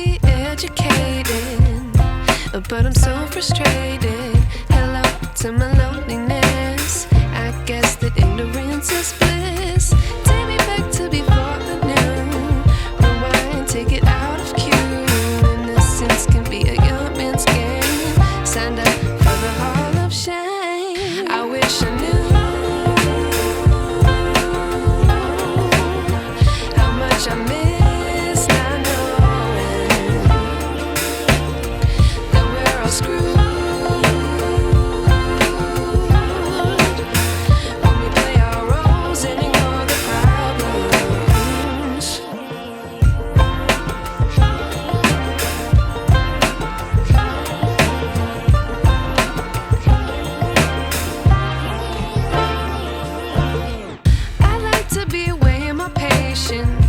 be educated, but I'm so frustrated. Hello to my loneliness. I guess that ignorance is bliss. Take me back to before I knew. Rewind, take it out of cue. Innocence can be a young man's game. Signed up for the hall of shame. I wish I knew how much I miss not knowing that we're all screwed.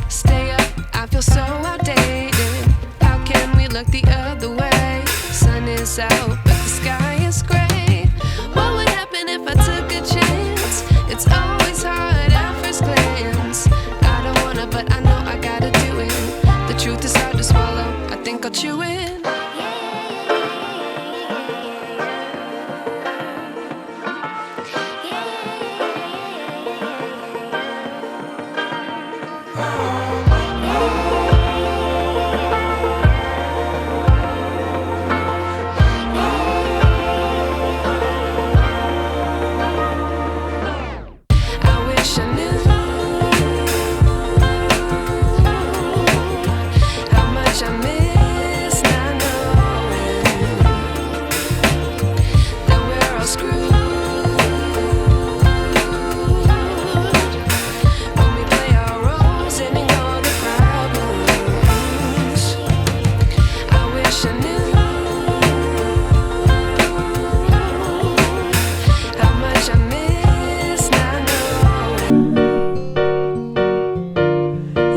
Stay up, I feel so outdated. How can we look the other way? Sun is out, but the sky is gray. What would happen if I took a chance? It's always hard at first glance. I don't wanna, but I know I gotta do it. The truth is hard to swallow, I think I'll chew it.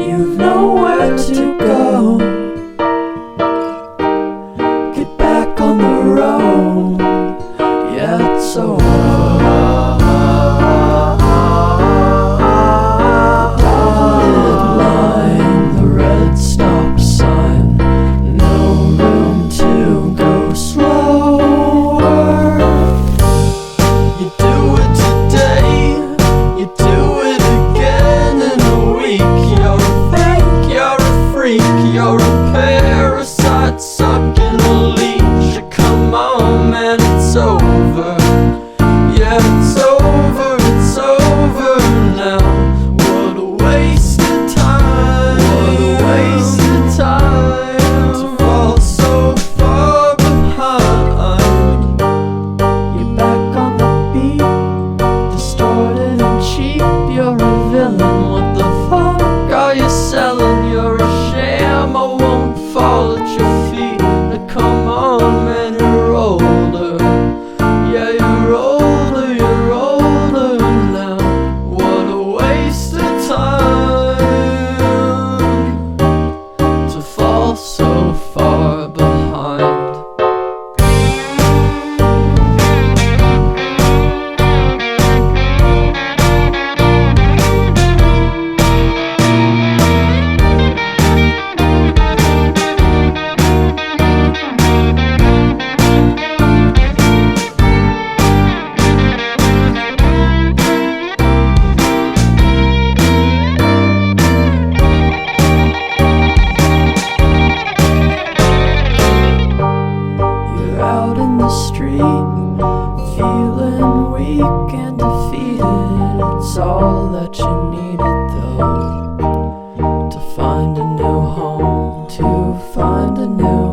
You've nowhere to go. Get back on the road. Yeah, it's over. Dotted line, the red stop sign. No room to go slower. You do it today, you do it again in a week. You're a parasite sucking a leech. Come on, man, it's over. Yeah, it's over, it's over now. What a waste of time. What a waste of time to fall so far behind. You're back on the beat, distorted and cheap. You're a villain, what the fuck are you selling? You're a sham, I won't fall at your feet. Now come on, man, you're older. Yeah, you're older, you're older now. What a waste of time to fall so far behind. Out in the street, feeling weak and defeated. It's all that you needed though, to find a new home, to find a new